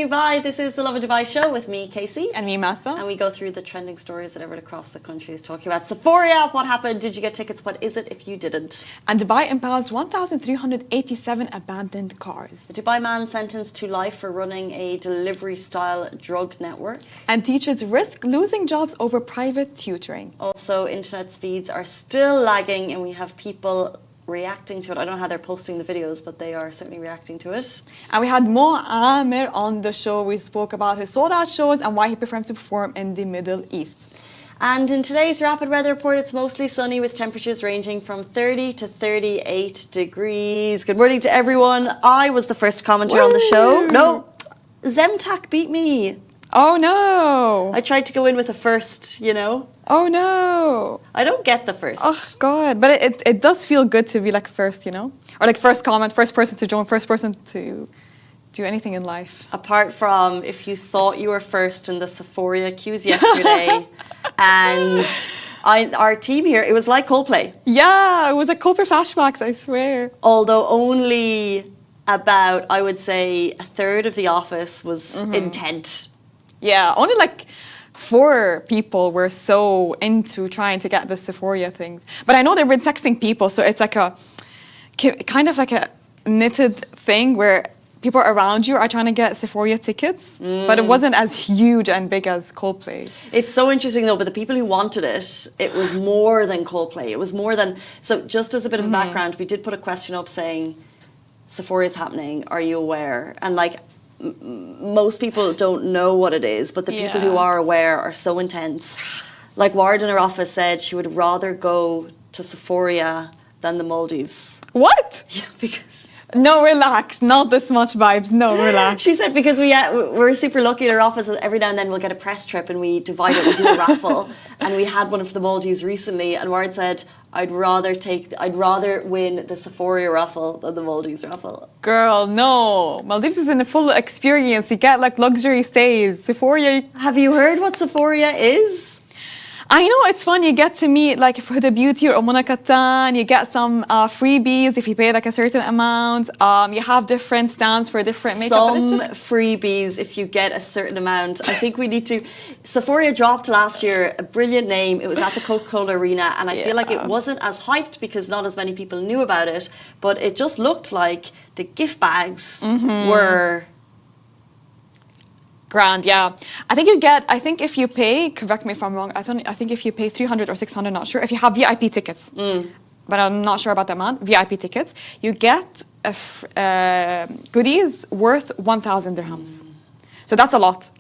Dubai. This is the Lovin Dubai show with me, Casey. And me, Massa. And we go through the trending stories that everyone across the country is talking about. Sephora, what happened? Did you get tickets? What is it if you didn't? And Dubai impounds 1,387 abandoned cars. A Dubai man sentenced to life for running a delivery-style drug network. And teachers risk losing jobs over private tutoring. Also, internet speeds are still lagging and we have people reacting to it. I don't know how they're posting the videos, but they are certainly reacting to it. And we had Amer on the show. We spoke about his sold-out shows and why he prefers to perform in the Middle East. And in today's rapid weather report, it's mostly sunny with temperatures ranging from 30 to 38 degrees. Good morning to everyone. I was the first commenter on the show. No, Zemtac beat me. Oh no. I tried to go in with a first, you know. Oh no. I don't get the first. Oh God. But it does feel good to be like first, you know? Or like first comment, first person to join, first person to do anything in life. Apart from if you thought you were first in the Sephora queues yesterday and our team here, it was like Coldplay. Yeah, it was like Coldplay flashbacks, I swear. Although only about, I would say, a third of the office was intent. Yeah, only like 4 people were so into trying to get the Sephora things. But I know they've been texting people, so it's like a kind of like a knitted thing where people around you are trying to get Sephora tickets, but it wasn't as huge and big as Coldplay. It's so interesting though, but the people who wanted it, it was more than Coldplay. It was more than, so just as a bit of background, we did put a question up saying, Sephora is happening, are you aware? And like, most people don't know what it is, but the people who are aware are so intense. Like Ward in her office said she would rather go to Sephora than the Maldives. What? Yeah, because... No, relax. Not this much vibes. No, relax. She said because we're super lucky in our office. Every now and then we'll get a press trip and we divide it. We do a raffle, and we had one for the Maldives recently. And Ward said, "I'd rather win the Sephora raffle than the Maldives raffle." Girl, no. Maldives is in a full experience. You get like luxury stays. Sephora. Have you heard what Sephora is? I know, it's fun. You get to meet like Huda Beauty or Omona Katan. You get some freebies if you pay like a certain amount. You have different stands for different makeup. Some freebies if you get a certain amount. I think we need to... Sephora dropped last year a brilliant name. It was at the Coca-Cola Arena, and I feel like it wasn't as hyped because not as many people knew about it, but it just looked like the gift bags were... Grand, yeah. I think if you pay, correct me if I'm wrong, I think if you pay 300 or 600, not sure, if you have VIP tickets, but I'm not sure about the amount, VIP tickets, you get goodies worth 1,000 dirhams. So that's a lot.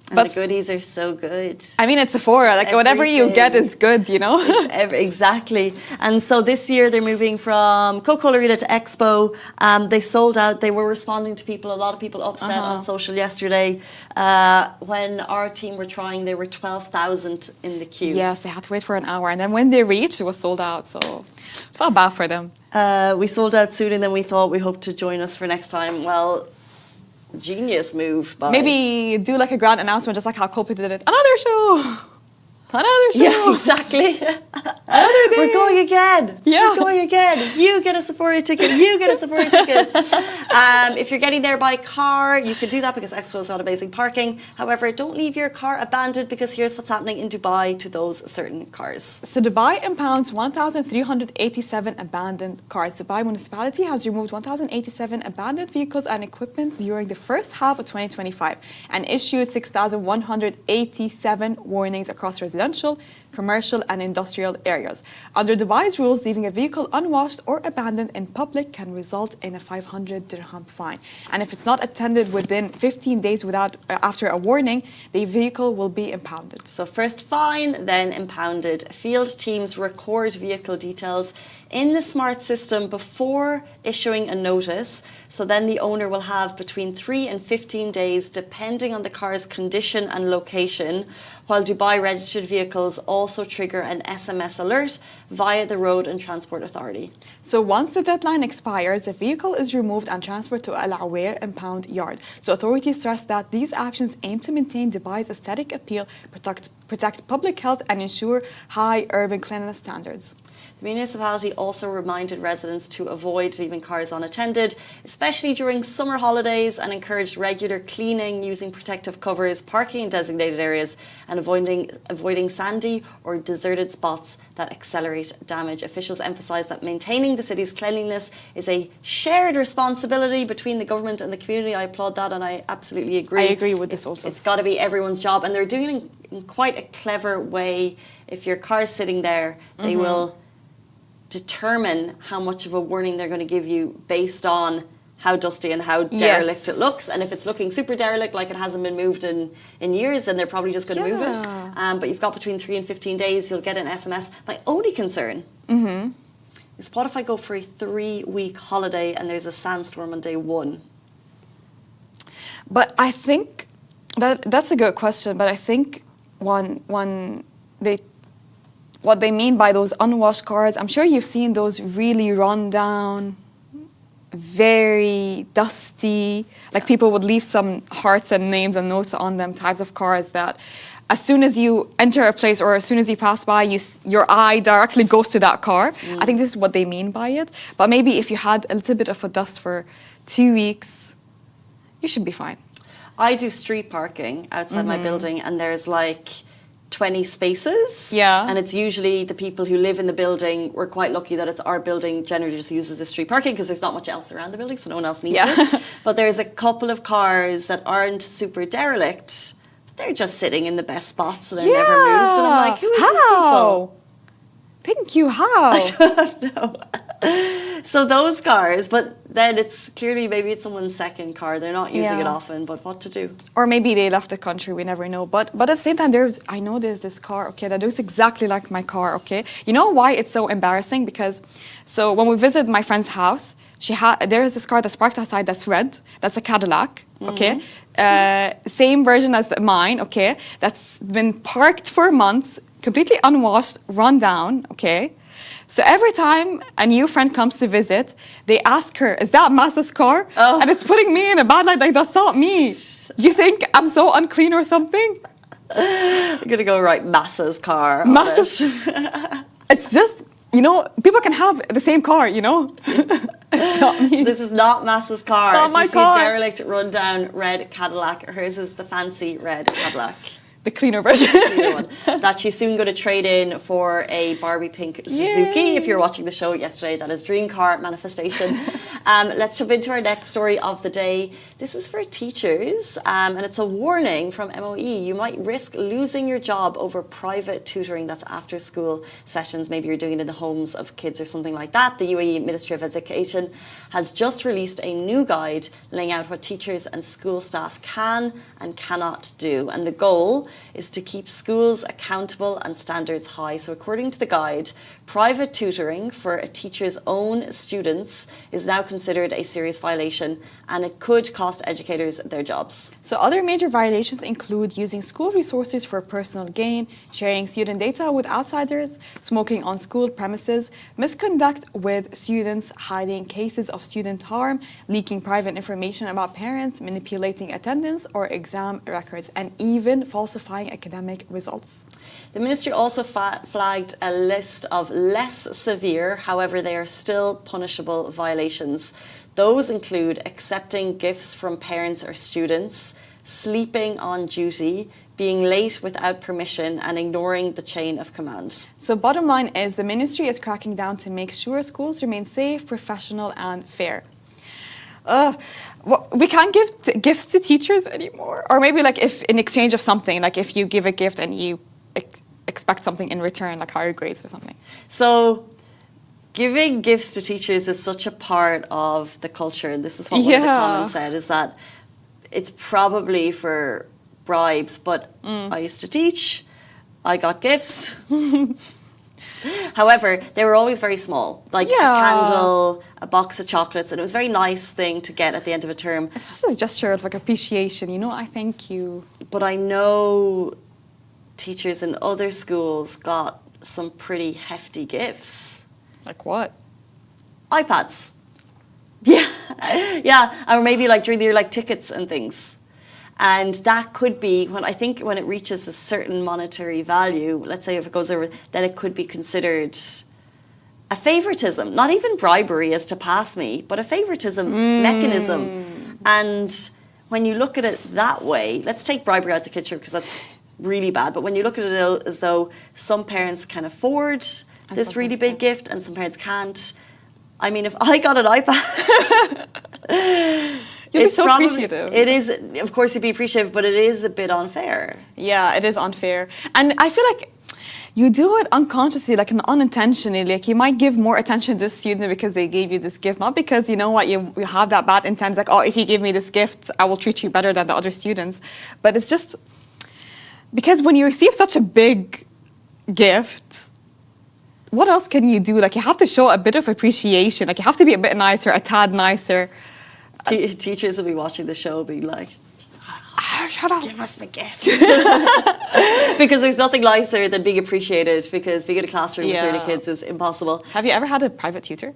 And but the goodies are so good. I mean, it's Sephora. Like, whatever you get is good, you know? Exactly. And so this year they're moving from Coca-Cola Arena to Expo. They sold out. They were responding to people. A lot of people upset on social yesterday. When our team were trying, there were 12,000 in the queue. Yes, they had to wait for an hour. And then when they reached, it was sold out. So felt bad for them. We sold out sooner than we thought. We hope to join us for next time. Well... Genius move. Maybe do like a grand announcement, just like how Coldplay did it. Another show. Another show. Yeah, exactly. We're going again. Yeah. We're going again. You get a Sephora ticket. You get a Sephora ticket. If you're getting there by car, you can do that because Expo has got amazing parking. However, don't leave your car abandoned because here's what's happening in Dubai to those certain cars. So Dubai impounds 1,387 abandoned cars. Dubai municipality has removed 1,087 abandoned vehicles and equipment during the first half of 2025 and issued 6,187 warnings across residential, commercial and industrial areas. Under Dubai's rules, leaving a vehicle unwashed or abandoned in public can result in a 500 dirham fine. And if it's not attended within 15 days after a warning, the vehicle will be impounded. So first fine, then impounded. Field teams record vehicle details in the smart system before issuing a notice. So then the owner will have between 3 and 15 days, depending on the car's condition and location, while Dubai registered vehicles also trigger an SMS alert via the Road and Transport Authority. So once the deadline expires, the vehicle is removed and transferred to Al Awair impound yard. So authorities stress that these actions aim to maintain Dubai's aesthetic appeal, protect public health and ensure high urban cleanliness standards. The municipality also reminded residents to avoid leaving cars unattended, especially during summer holidays, and encouraged regular cleaning using protective covers, parking in designated areas, and avoiding sandy or deserted spots that accelerate damage. Officials emphasised that maintaining the city's cleanliness is a shared responsibility between the government and the community. I applaud that, and I absolutely agree. I agree with this also. It's got to be everyone's job, and they're doing it in quite a clever way. If your car's sitting there, they will determine how much of a warning they're going to give you based on how dusty and how derelict it looks. And if it's looking super derelict, like it hasn't been moved in years, then they're probably just going to move it. But you've got between 3 and 15 days, you'll get an SMS. My only concern is, what if I go for a 3-week holiday and there's a sandstorm on day 1? But I think that's a good question. But I think what they mean by those unwashed cars, I'm sure you've seen those really run down, very dusty, like people would leave some hearts and names and notes on them, types of cars that as soon as you enter a place or as soon as you pass by, your eye directly goes to that car. I think this is what they mean by it. But maybe if you had a little bit of a dust for 2 weeks, you should be fine. I do street parking outside my building, and there's like 20 spaces. Yeah. And it's usually the people who live in the building. We're quite lucky that it's our building generally just uses the street parking because there's not much else around the building, so no one else needs it. But there's a couple of cars that aren't super derelict. They're just sitting in the best spots, so they're never moved. And I'm like, who is these people? Thank you, how? I don't know. So those cars, but then it's clearly maybe it's someone's second car. They're not using it often, but what to do? Or maybe they left the country, we never know. But at the same time, I know there's this car, okay, that looks exactly like my car, okay? You know why it's so embarrassing? Because, so when we visit my friend's house, there is this car that's parked outside that's red. That's a Cadillac, okay? Same version as mine, okay? That's been parked for months, completely unwashed, run down, okay? So every time a new friend comes to visit, they ask her, is that Massa's car? And it's putting me in a bad light, like, that's not me. You think I'm so unclean or something? I'm going to go write Massa's car. It's just, people can have the same car, It's not me. So this is not Massa's car. It's not my car. If you see a derelict, run-down red Cadillac, hers is the fancy red Cadillac. The cleaner version. That she's soon going to trade in for a Barbie pink Suzuki. Yay. If you're watching the show yesterday, that is dream car manifestation. Let's jump into our next story of the day. This is for teachers, and it's a warning from MOE. You might risk losing your job over private tutoring. That's after school sessions. Maybe you're doing it in the homes of kids or something like that. The UAE Ministry of Education has just released a new guide laying out what teachers and school staff can and cannot do. And the goal is to keep schools accountable and standards high. So according to the guide, private tutoring for a teacher's own students is now considered a serious violation, and it could cost educators their jobs. So other major violations include using school resources for personal gain, sharing student data with outsiders, smoking on school premises, misconduct with students, hiding cases of student harm, leaking private information about parents, manipulating attendance or exam records, and even falsifying academic results. The ministry also flagged a list of less severe, however they are still punishable violations. Those include accepting gifts from parents or students, sleeping on duty, being late without permission, and ignoring the chain of command. So bottom line is the ministry is cracking down to make sure schools remain safe, professional and fair. We can't give gifts to teachers anymore. Or maybe like if in exchange of something, like if you give a gift and you expect something in return, like higher grades or something. So giving gifts to teachers is such a part of the culture. And this is what one of the comments said, is that it's probably for bribes, but I used to teach, I got gifts. However, they were always very small, like a candle, a box of chocolates, and it was a very nice thing to get at the end of a term. It's just a gesture of like appreciation, I thank you. But I know teachers in other schools got some pretty hefty gifts. Like what? iPads. Yeah, or maybe like during the year, like tickets and things. And that could be, when it reaches a certain monetary value, let's say if it goes over, then it could be considered a favoritism, not even bribery as to pass me, but a favoritism mechanism. And when you look at it that way, let's take bribery out the picture because that's really bad. But when you look at it as though some parents can afford this really big gift and some parents can't. I mean, if I got an iPad, you'd be so appreciative. It is, of course, you'd be appreciative, but it is a bit unfair. Yeah, it is unfair. And I feel like you do it unconsciously, like unintentionally. Like you might give more attention to this student because they gave you this gift, not because you know what you have that bad intent. Like, oh, if you give me this gift, I will treat you better than the other students. But it's just because when you receive such a big gift, what else can you do? Like you have to show a bit of appreciation. Like you have to be a bit nicer, a tad nicer. Teachers will be watching the show, be like, shut up. Give us the gift. Because there's nothing nicer than being appreciated, because being in a classroom with 30 kids is impossible. Have you ever had a private tutor?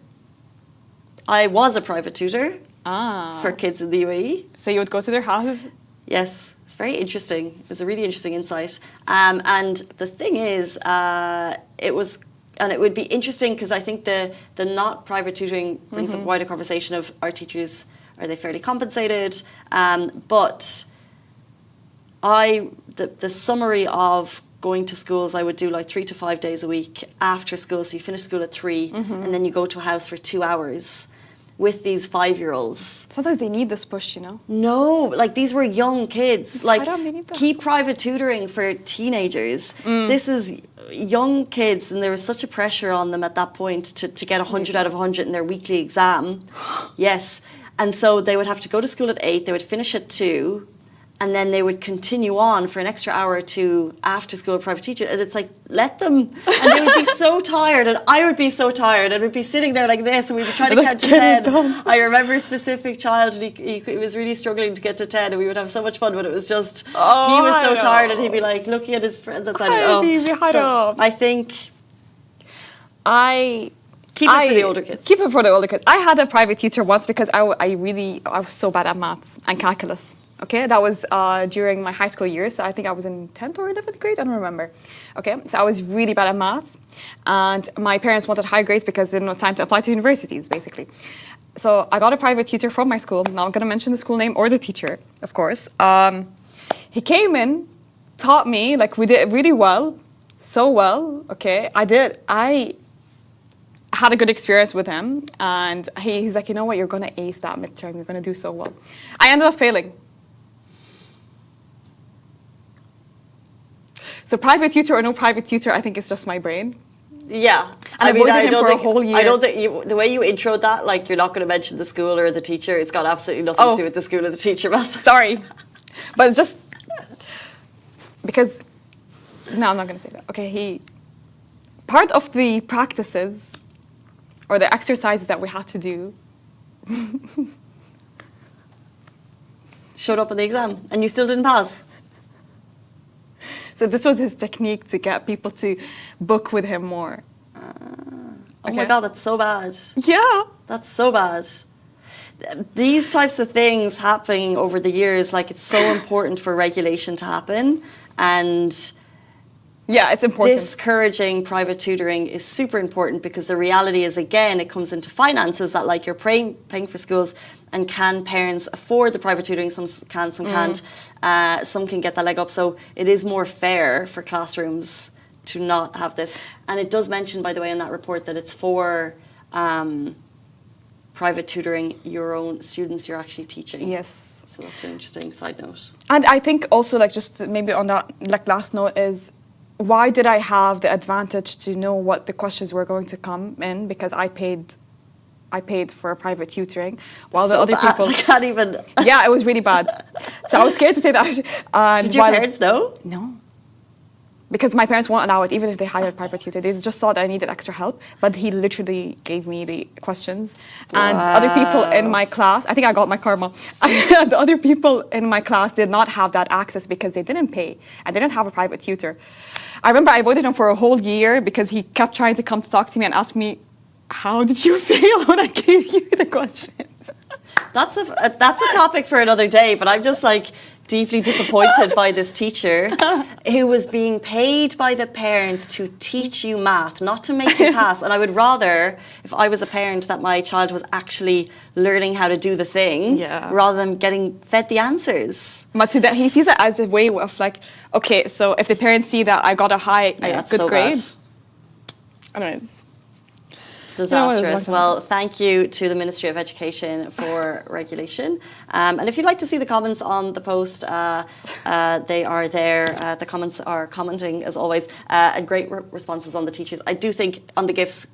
I was a private tutor for kids in the UAE. So you would go to their houses? Yes, it's very interesting. It was a really interesting insight. And the thing is, it would be interesting because I think the not private tutoring brings up a wider conversation of, are teachers, are they fairly compensated? But the summary of going to schools, I would do like 3 to 5 days a week after school. So you finish school at 3 and then you go to a house for 2 hours with these 5-year-olds. Sometimes they need this push, you know? No, like these were young kids. Like need that. keep private tutoring for teenagers. This is young kids, and there was such a pressure on them at that point to get 100 out of 100 in their weekly exam. Yes. And so they would have to go to school at 8, they would finish at 2, and then they would continue on for an extra hour or two after school private teacher. And it's like, let them. And they would be so tired, and I would be so tired, and we'd be sitting there like this, and we'd be trying to count to 10. I remember a specific child, and he was really struggling to get to 10, and we would have so much fun, but it was just, he was so tired, and he'd be like looking at his friends outside. I think keep it for the older kids. Keep it for the older kids. I had a private tutor once because I was so bad at maths and calculus. Okay, that was during my high school years. So I think I was in 10th or 11th grade, I don't remember. Okay, so I was really bad at math, and my parents wanted high grades because they didn't have time to apply to universities, basically. So I got a private tutor from my school. Now I'm going to mention the school name or the teacher, of course. He came in, taught me, like we did really well, so well, okay. I had a good experience with him, and he's like, you know what, you're going to ace that midterm, you're going to do so well. I ended up failing. So private tutor or no private tutor, I think it's just my brain. Yeah. And I avoided him for a whole year. I don't think the way you intro that, like you're not going to mention the school or the teacher, it's got absolutely nothing to do with the school or the teacher. Sorry. But it's just because, no, I'm not going to say that. Okay, part of the practices or the exercises that we had to do showed up in the exam and you still didn't pass. So this was his technique to get people to book with him more. Oh my God, that's so bad. Yeah. That's so bad. These types of things happening over the years, like it's so important for regulation to happen. And yeah, it's important. Discouraging private tutoring is super important because the reality is, again, it comes into finances that like you're paying for schools, and can parents afford the private tutoring? Some can, some can't. Some can get that leg up. So it is more fair for classrooms to not have this. And it does mention, by the way, in that report that it's for private tutoring your own students you're actually teaching. Yes. So that's an interesting side note. And I think also, like, just maybe on that, like, last note is, why did I have the advantage to know what the questions were going to come in? Because I paid for private tutoring, while the other people... I can't even... Yeah, it was really bad. So I was scared to say that. Did your parents know? No. Because my parents won't allow it, even if they hired a private tutor. They just thought I needed extra help, but he literally gave me the questions. And other people in my class, I think I got my karma. The other people in my class did not have that access because they didn't pay and they didn't have a private tutor. I remember I avoided him for a whole year because he kept trying to come to talk to me and ask me, how did you fail when I gave you the questions? That's a topic for another day, but I'm just like, deeply disappointed by this teacher who was being paid by the parents to teach you math, not to make you pass. And I would rather, if I was a parent, that my child was actually learning how to do the thing rather than getting fed the answers. But to that, he sees it as a way of like, okay, so if the parents see that I got a good so grade, bad. I don't know. Disastrous. Well, thank you to the Ministry of Education for regulation. And if you'd like to see the comments on the post, they are there. The comments are commenting, as always, and great responses on the teachers. I do think on the gifts,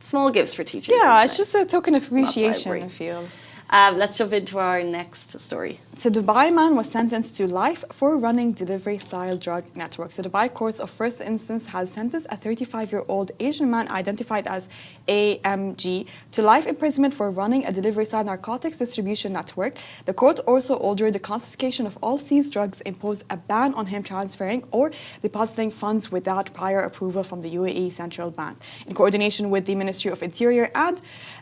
small gifts for teachers. Yeah, it's just a token of appreciation, I feel. Let's jump into our next story. So Dubai man was sentenced to life for running delivery-style drug network. So Dubai courts of first instance has sentenced a 35-year-old Asian man identified as AMG to life imprisonment for running a delivery-style narcotics distribution network. The court also ordered the confiscation of all seized drugs, imposed a ban on him transferring or depositing funds without prior approval from the UAE Central Bank, in coordination with the Ministry of Interior,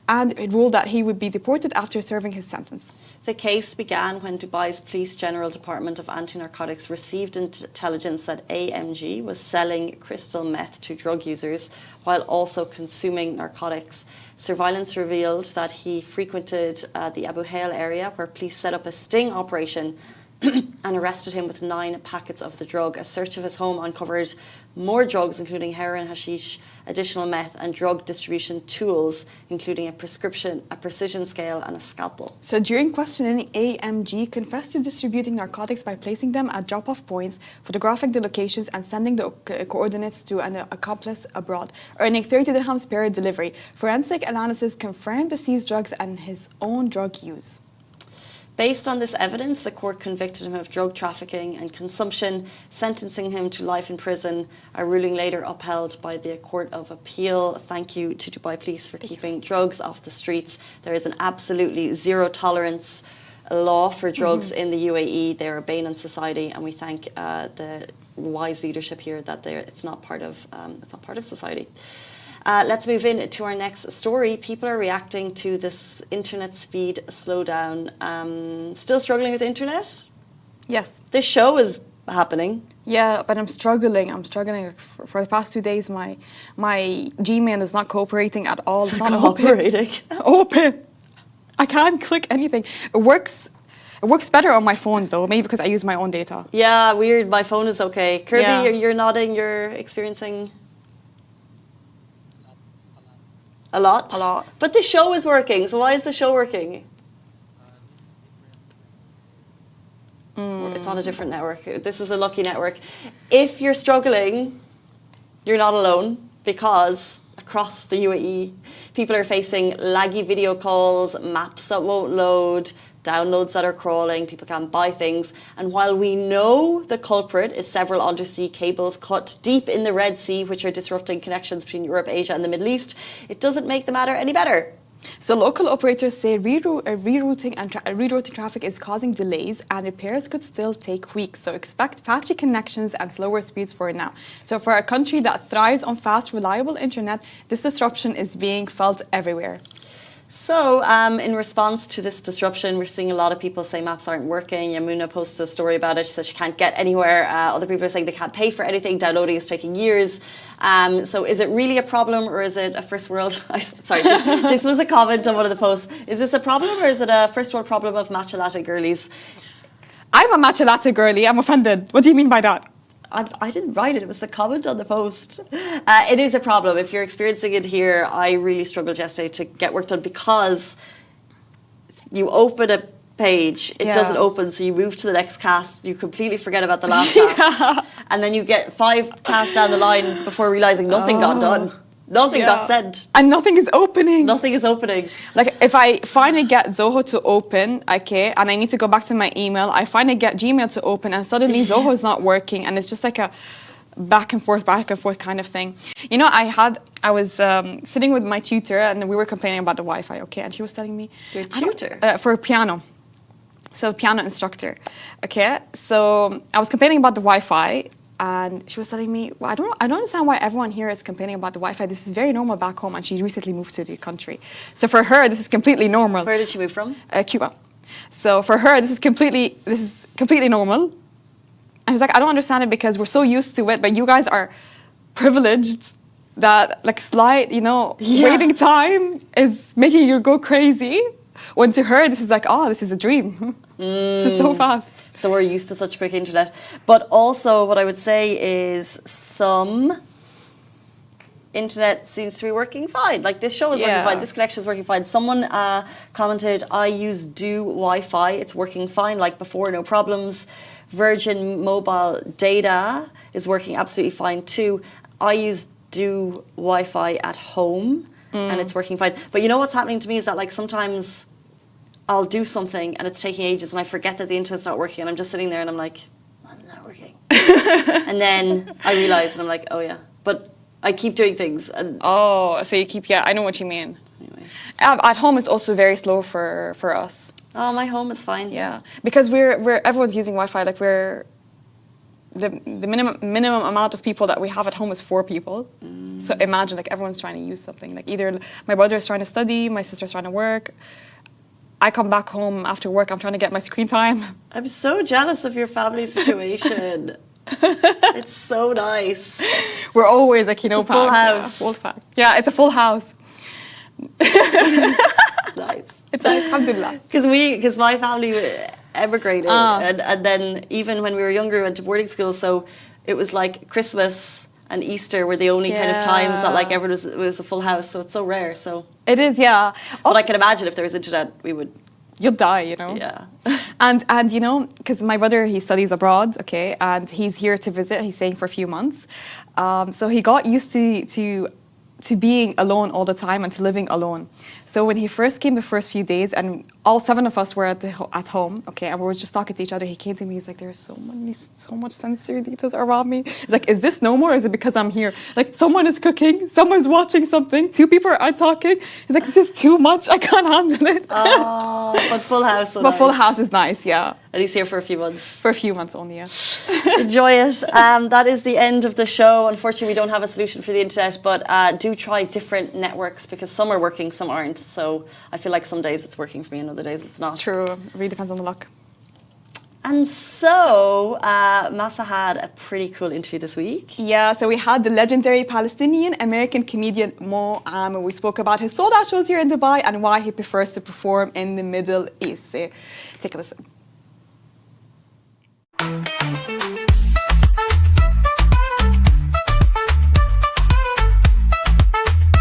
and it ruled that he would be deported after serving his sentence. The case began when Dubai's Police General Department of Anti-Narcotics received intelligence that AMG was selling crystal meth to drug users while also consuming narcotics. Surveillance revealed that he frequented the Abu Hail area, where police set up a sting operation and arrested him with 9 packets of the drug. A search of his home uncovered more drugs, including heroin, hashish, additional meth, and drug distribution tools, including a precision scale, and a scalpel. So during questioning, AMG confessed to distributing narcotics by placing them at drop-off points, photographing the locations, and sending the coordinates to an accomplice abroad, earning 30 dirhams per delivery. Forensic analysis confirmed the seized drugs and his own drug use. Based on this evidence, the court convicted him of drug trafficking and consumption, sentencing him to life in prison, a ruling later upheld by the Court of Appeal. Thank you to Dubai Police for keeping drugs off the streets. There is an absolutely zero tolerance law for drugs in the UAE. They're a bane on society, and we thank the wise leadership here that it's not part of society. Let's move in to our next story. People are reacting to this internet speed slowdown. Still struggling with internet? Yes. This show is happening. Yeah, but I'm struggling. For the past 2 days. My Gmail is not cooperating at all. It's not cooperating. Open. I can't click anything. It works better on my phone though, maybe because I use my own data. Yeah, weird. My phone is okay. Kirby, you're nodding. You're experiencing a lot. A lot. But the show is working. So why is the show working? It's on a different network. This is a lucky network. If you're struggling, you're not alone, because across the UAE, people are facing laggy video calls, maps that won't load, downloads that are crawling, people can't buy things. And while we know the culprit is several undersea cables cut deep in the Red Sea, which are disrupting connections between Europe, Asia and the Middle East, it doesn't make the matter any better. So local operators say rerouting traffic is causing delays and repairs could still take weeks. So expect patchy connections and slower speeds for now. So for a country that thrives on fast, reliable internet, this disruption is being felt everywhere. So in response to this disruption, we're seeing a lot of people say maps aren't working. Yamuna posted a story about it. She said she can't get anywhere. Other people are saying they can't pay for anything. Downloading is taking years. So is it really a problem, or is it a first world? Sorry, this was a comment on one of the posts. Is this a problem, or is it a first world problem of matcha latte girlies? I'm a matcha latte girly. I'm offended. What do you mean by that? I didn't write it. It was the comment on the post. It is a problem. If you're experiencing it here, I really struggled yesterday to get work done because you open a page, it doesn't open, so you move to the next task, you completely forget about the last task, and then you get 5 tasks down the line before realising nothing got done. Nothing got sent. And nothing is opening. Nothing is opening. Like, if I finally get Zoho to open, okay, and I need to go back to my email, I finally get Gmail to open, and suddenly Zoho is not working, and it's just like a back and forth kind of thing. You know, I was sitting with my tutor, and we were complaining about the Wi-Fi, okay, and she was telling me... Your tutor? For piano. So, piano instructor, okay? So, I was complaining about the Wi-Fi, and she was telling me, well, I don't understand why everyone here is complaining about the Wi-Fi. This is very normal back home, and she recently moved to the country. So for her, this is completely normal. Where did she move from? Cuba. So for her, this is completely normal. And she's like, I don't understand it because we're so used to it, but you guys are privileged that like slight, waiting time is making you go crazy. When to her, this is like, oh, this is a dream. This is so fast. So we're used to such quick internet. But also what I would say is some internet seems to be working fine. Like this show is working fine. This connection is working fine. Someone commented, I use Do Wi-Fi. It's working fine like before, no problems. Virgin Mobile data is working absolutely fine too. I use Do Wi-Fi at home and it's working fine. But you know what's happening to me is that like sometimes I'll do something and it's taking ages and I forget that the internet's not working and I'm just sitting there and I'm like, oh, it's not working. And then I realize and I'm like, oh yeah. But I keep doing things. And so you keep, I know what you mean. Anyway. At home it's also very slow for us. Oh, my home is fine. Yeah, because everyone's using Wi-Fi. Like the minimum amount of people that we have at home is 4 people. So imagine like everyone's trying to use something. Like either my brother is trying to study, my sister's trying to work. I come back home after work. I'm trying to get my screen time. I'm so jealous of your family situation. It's so nice. We're always like full house. Yeah, full pack. Yeah, it's a full house. It's nice. It's nice, alhamdulillah. Because my family emigrated, and then even when we were younger, we went to boarding school. So it was like Christmas and Easter were the only kind of times that like everyone was a full house. So it's so rare. So it is, yeah. But I can imagine if there was internet, we would. You'll die, Yeah. And because my brother, he studies abroad, okay, and he's here to visit. He's staying for a few months. So he got used to being alone all the time and to living alone. So when he first came the first few days and all 7 of us were at home, okay, and we were just talking to each other, he came to me, he's like, there's so much sensory details around me. He's like, is this normal or is it because I'm here? Like someone is cooking, someone's watching something, 2 people are talking. He's like, this is too much, I can't handle it. Oh, but full house. But full house is nice, yeah. And he's here for a few months. For a few months only, yeah. Enjoy it. That is the end of the show. Unfortunately, we don't have a solution for the internet, but do try different networks because some are working, some aren't. So I feel like some days it's working for me and other days it's not. True. It really depends on the luck. And so Massa had a pretty cool interview this week. Yeah, so we had the legendary Palestinian-American comedian Amer. We spoke about his sold-out shows here in Dubai and why he prefers to perform in the Middle East. So take a listen.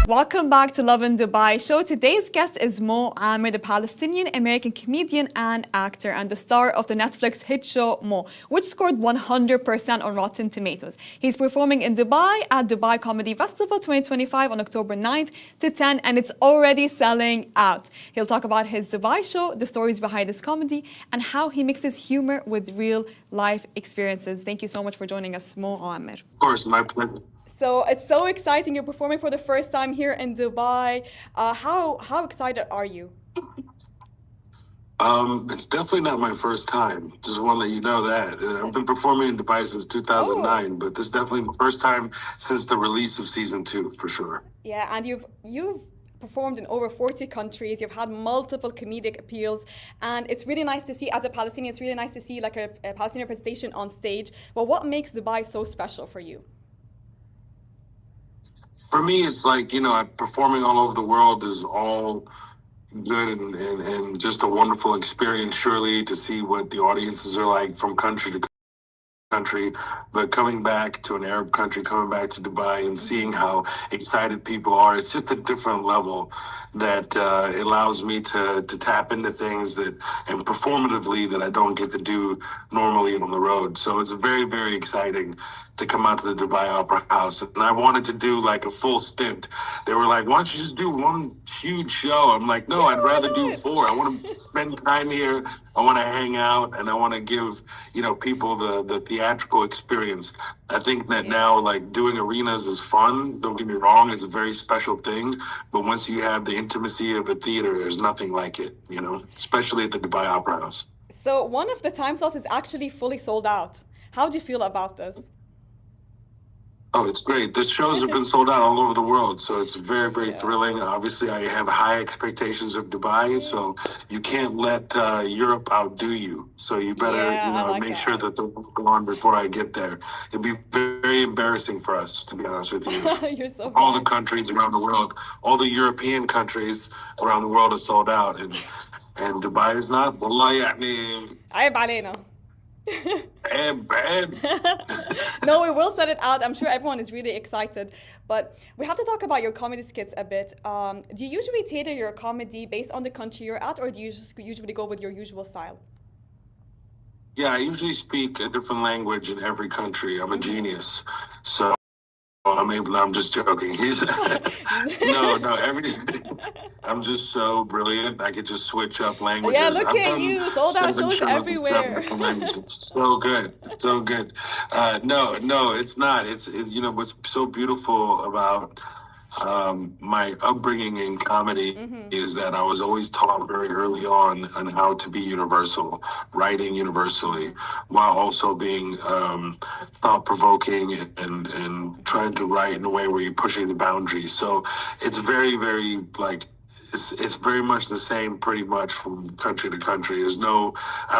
Welcome back to Lovin Dubai show. Today's guest is Amer, the Palestinian-American comedian and actor and the star of the Netflix hit show Mo, which scored 100% on Rotten Tomatoes. He's performing in Dubai at Dubai Comedy Festival 2025 on October 9th to 10, and it's already selling out. He'll talk about his Dubai show, the stories behind his comedy, and how he mixes humor with real life experiences. Thank you so much for joining us, Amer. Of course, my pleasure. So it's so exciting. You're performing for the first time here in Dubai. How excited are you? It's definitely not my first time. Just want to let you know that. I've been performing in Dubai since 2009, but this is definitely the first time since the release of season 2, for sure. Yeah, and you've performed in over 40 countries. You've had multiple comedic appeals, and it's really nice to see, as a Palestinian, it's really nice to see like a Palestinian representation on stage. Well, what makes Dubai so special for you? For me, it's like, performing all over the world is all good and just a wonderful experience, surely, to see what the audiences are like from country to country. But coming back to an Arab country, coming back to Dubai and seeing how excited people are, it's just a different level that allows me to tap into things and performatively that I don't get to do normally on the road. So it's very, very exciting to come out to the Dubai Opera House. And I wanted to do like a full stint. They were like, why don't you just do one huge show? I'm like, no, I'd rather do 4. I want to spend time here. I want to hang out, and I want to give, people the theatrical experience. I think that now, like, doing arenas is fun. Don't get me wrong, it's a very special thing. But once you have the intimacy of a theater, there's nothing like it, especially at the Dubai Opera House. So one of the time slots is actually fully sold out. How do you feel about this? Oh, it's great. The shows have been sold out all over the world, so it's very, very Yeah. thrilling. Obviously, I have high expectations of Dubai, so you can't let Europe outdo you. So you better, Yeah, I like make sure that. that the world's go on before I get there. It'd be very embarrassing for us, to be honest with you. You're so All the right. countries around the world, all the European countries around the world are sold out, and Dubai is not. والله يعني عيب علينا. عيب. No, we will set it out. I'm sure everyone is really excited. But we have to talk about your comedy skits a bit. Do you usually tailor your comedy based on the country you're at, or do you just usually go with your usual style? Yeah, I usually speak a different language in every country. I'm a genius. So I'm just joking. I'm just so brilliant. I could just switch up languages. Yeah, look I've at done you. Sold out seven shows shows in seven everywhere. different languages. It's so good. It's so good. No, it's not. What's so beautiful about my upbringing in comedy is that I was always taught very early on how to be universal, writing universally, while also being thought provoking and trying to write in a way where you're pushing the boundaries. So it's very, very like it's very much the same pretty much from country to country. I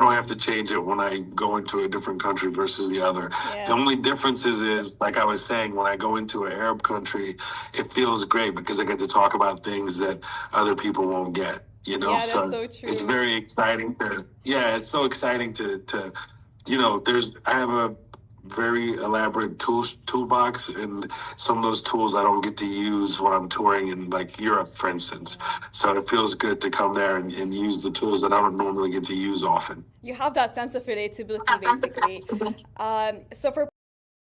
don't have to change it when I go into a different country versus the other. Yeah. The only difference is, like I was saying, when I go into an Arab country, it feels great because I get to talk about things that other people won't get. Yeah, that's so It's true. very exciting it's so exciting to I have a very elaborate toolbox, and some of those tools I don't get to use when I'm touring in like Europe, for instance. So it feels good to come there and use the tools that I don't normally get to use often. You have that sense of relatability, basically. So for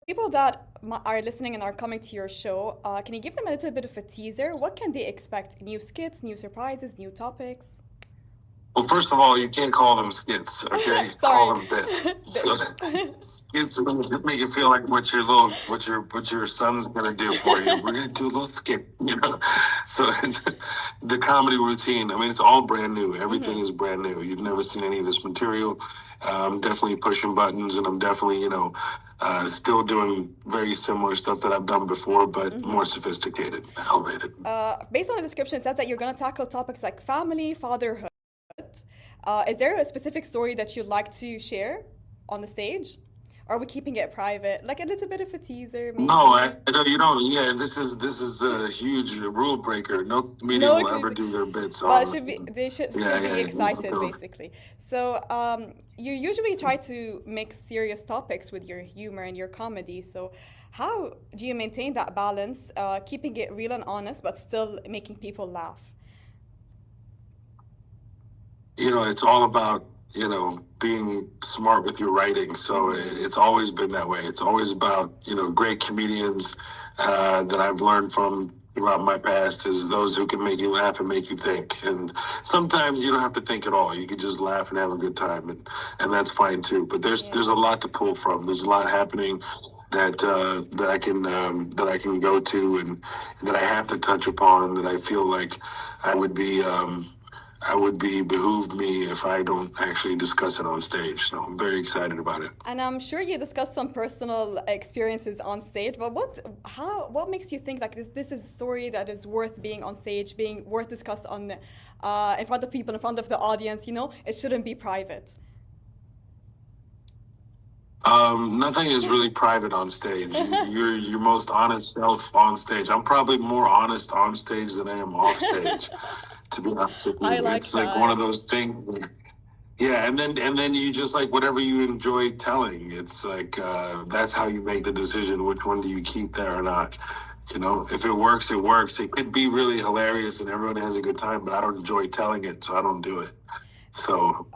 people that are listening and are coming to your show, can you give them a little bit of a teaser? What can they expect? New skits, new surprises, new topics? Well, first of all, you can't call them skits, okay? Call them bits. So, skits make you feel like what your son's gonna do for you. We're gonna do a little skit. So the comedy routine. I mean, it's all brand new. Everything is brand new. You've never seen any of this material. I'm definitely pushing buttons, and I'm definitely still doing very similar stuff that I've done before, but more sophisticated, elevated. Based on the description, it says that you're going to tackle topics like family, fatherhood. Is there a specific story that you'd like to share on the stage? Or are we keeping it private? Like a little bit of a teaser, maybe? No, I know you don't. Yeah, this is a huge rule breaker. No comedian will ever do their bits on. But they should be excited, basically. So you usually try to mix serious topics with your humor and your comedy. So how do you maintain that balance, keeping it real and honest, but still making people laugh? It's all about being smart with your writing. So it's always been that way. It's always about great comedians that I've learned from throughout my past is those who can make you laugh and make you think. And sometimes you don't have to think at all. You can just laugh and have a good time, and that's fine too. But there's a lot to pull from. There's a lot happening that I can go to and that I have to touch upon, that I feel like I would be behooved me if I don't actually discuss it on stage. So I'm very excited about it. And I'm sure you discussed some personal experiences on stage, but what makes you think like this is a story that is worth being on stage, being worth discussed on in front of people, in front of the audience? It shouldn't be private. Nothing is really private on stage. You're your most honest self on stage. I'm probably more honest on stage than I am off stage. To be honest with you, it's like one of those things. Yeah, and then you just like whatever you enjoy telling. It's like that's how you make the decision. Which one do you keep there or not? If it works, it works. It could be really hilarious and everyone has a good time, but I don't enjoy telling it, so I don't do it. So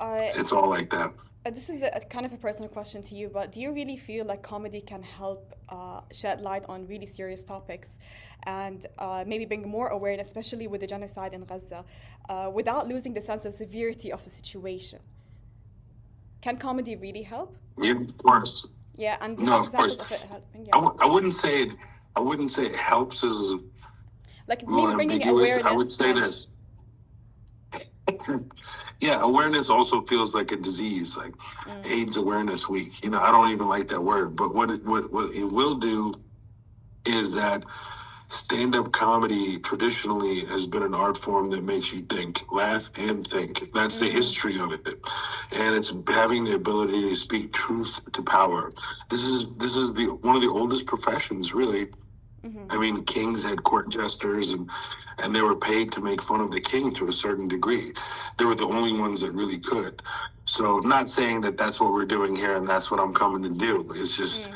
it's all like that. This is a kind of a personal question to you, but do you really feel like comedy can help shed light on really serious topics and maybe bring more awareness, especially with the genocide in Gaza, without losing the sense of severity of the situation? Can comedy really help? Yeah, of course. Yeah, and do you have examples of it helping? Yeah. I wouldn't say it helps as like maybe bringing awareness. I would say this. Yeah, awareness also feels like a disease, like AIDS Awareness Week. I don't even like that word, but what it will do is that stand-up comedy traditionally has been an art form that makes you think, laugh and think. That's the history of it, and it's having the ability to speak truth to power. This is the one of the oldest professions, really. I mean, kings had court jesters, and they were paid to make fun of the king to a certain degree. They were the only ones that really could. So, I'm not saying that that's what we're doing here and that's what I'm coming to do. It's just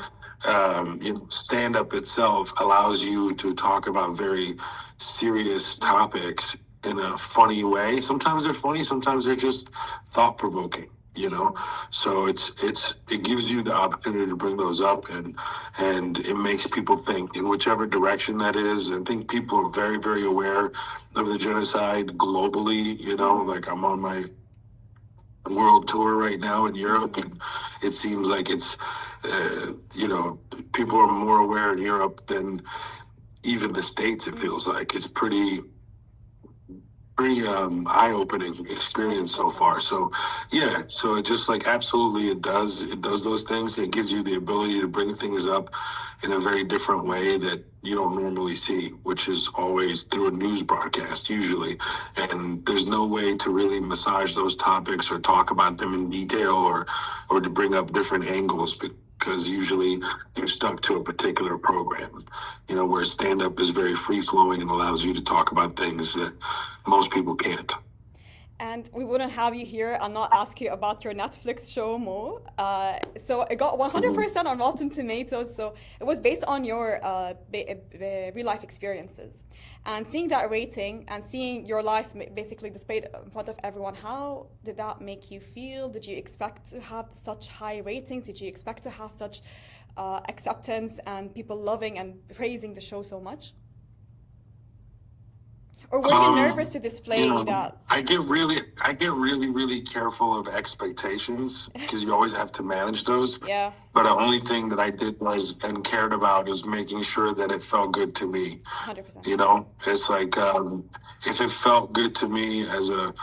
stand up itself allows you to talk about very serious topics in a funny way. Sometimes they're funny, sometimes they're just thought provoking. So it gives you the opportunity to bring those up, and it makes people think in whichever direction that is. I think people are very, very aware of the genocide globally. Like I'm on my world tour right now in Europe, and it seems like it's people are more aware in Europe than even the States. It feels like it's pretty eye-opening experience so far. So so it just like absolutely it does those things. It gives you the ability to bring things up in a very different way that you don't normally see, which is always through a news broadcast usually. And there's no way to really massage those topics or talk about them in detail or to bring up different angles, because usually you're stuck to a particular program, where stand-up is very free-flowing and allows you to talk about things that most people can't. And we wouldn't have you here and not ask you about your Netflix show, Mo. So it got 100% on Rotten Tomatoes. So it was based on your real-life experiences. And seeing that rating and seeing your life basically displayed in front of everyone, how did that make you feel? Did you expect to have such high ratings? Did you expect to have such acceptance and people loving and praising the show so much? Or were you nervous to display that? I get really, really careful of expectations, because you always have to manage those. Yeah. But the only thing that I did was and cared about is making sure that it felt good to me. 100%. It's like if it felt good to me as a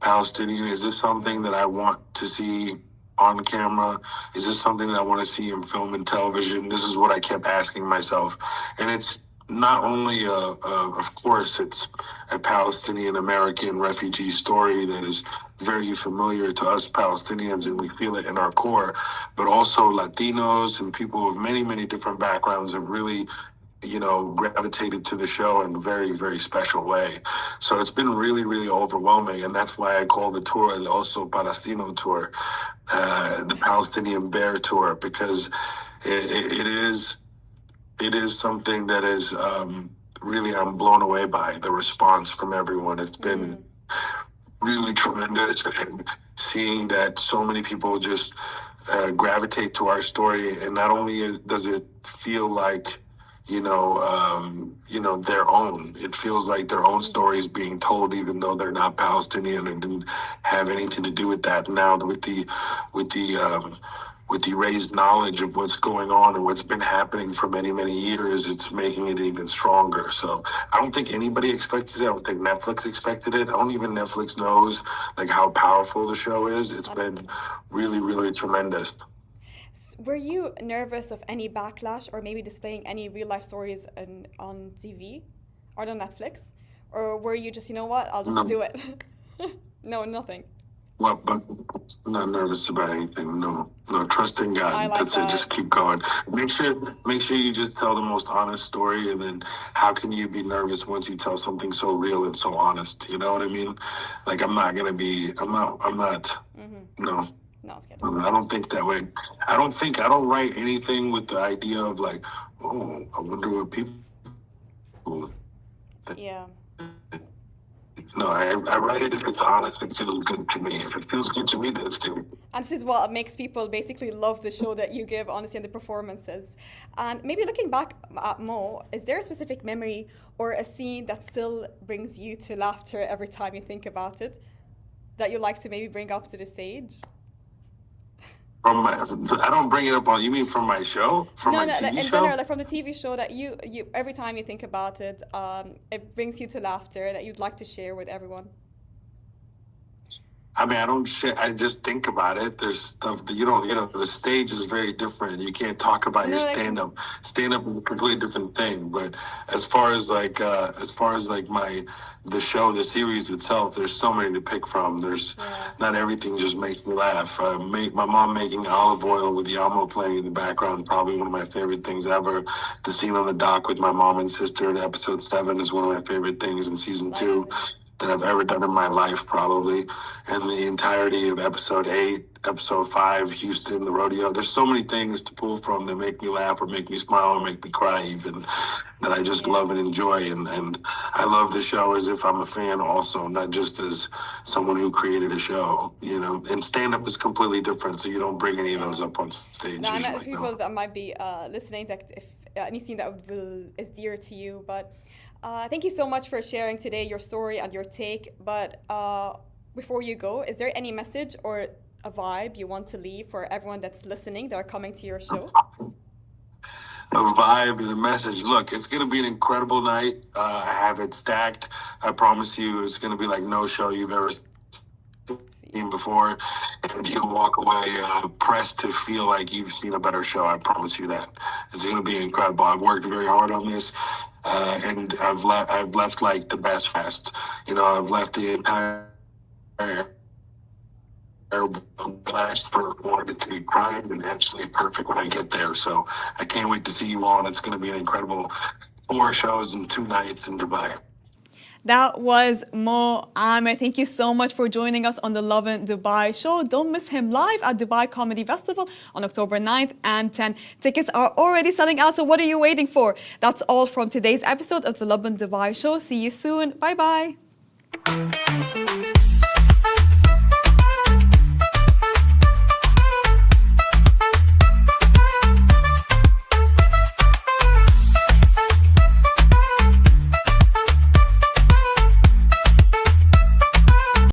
Palestinian, is this something that I want to see on camera? Is this something that I want to see in film and television? This is what I kept asking myself, and it's not only of course, it's a Palestinian-American refugee story that is very familiar to us Palestinians, and we feel it in our core, but also Latinos and people of many, many different backgrounds have really gravitated to the show in a very, very special way. So it's been really, really overwhelming, and that's why I call the tour El Oso Palestino Tour, the Palestinian Bear Tour, because it is something that is really, I'm blown away by the response from everyone. It's been really tremendous, and seeing that so many people just gravitate to our story, and not only does it feel like their own. It feels like their own story is being told, even though they're not Palestinian and didn't have anything to do with that. Now with the raised knowledge of what's going on and what's been happening for many, many years, it's making it even stronger. So I don't think anybody expected it. I don't think Netflix expected it. I don't even Netflix knows like how powerful the show is. It's been really, really tremendous. Were you nervous of any backlash or maybe displaying any real life stories on TV or on Netflix? Or were you just, I'll just do it? No, nothing. Well, but I'm not nervous about anything. No, trusting God. I like That's that. it. Just keep going. Make sure you just tell the most honest story, and then how can you be nervous once you tell something so real and so honest? You know what I mean? Like I'm not. No. No, it's good. I don't think that way. I don't write anything with the idea of like, oh, I wonder what people think. Yeah. No, I write it if it's honest and feels good to me. If it feels good to me, then it's good. And this is what makes people basically love the show that you give, honestly, and the performances. And maybe looking back at Mo, is there a specific memory or a scene that still brings you to laughter every time you think about it, that you like to maybe bring up to the stage? I don't bring it up on. You mean from my show? From my TV in show? general, like from the TV show that you every time you think about it, it brings you to laughter that you'd like to share with everyone. I mean, I don't shit. I just think about it. There's stuff that you don't, the stage is very different. You can't talk about your stand-up. Stand-up is a completely different thing. But as far as the show, the series itself, there's so many to pick from. There's not everything just makes me laugh. My mom making olive oil with Yamo playing in the background, probably one of my favorite things ever. The scene on the dock with my mom and sister in episode 7 is one of my favorite things in season 2 that I've ever done in my life, probably. And the entirety of episode 8, episode 5, Houston, the rodeo. There's so many things to pull from that make me laugh or make me smile or make me cry even, that I just love and enjoy. And I love the show as if I'm a fan also, not just as someone who created a show, And stand-up is completely different, so you don't bring any of those up on stage. Now, I know people that might be listening, that if any scene that is dear to you, but thank you so much for sharing today your story and your take. But before you go, is there any message or a vibe you want to leave for everyone that's listening, that are coming to your show? A vibe and a message. Look, it's going to be an incredible night. I have it stacked. I promise you, it's going to be like no show you've ever seen before, and you'll walk away pressed to feel like you've seen a better show. I promise you that. It's going to be incredible. I've worked very hard on this, and I've left like the best fest. I've left the entire blast for wanted to be primed and absolutely perfect when I get there. So I can't wait to see you all. It's going to be an incredible 4 shows and 2 nights in Dubai. That was Amer. Thank you so much for joining us on the Lovin Dubai show. Don't miss him live at Dubai Comedy Festival on October 9th and 10th. Tickets are already selling out, so what are you waiting for? That's all from today's episode of the Lovin Dubai show. See you soon. Bye-bye.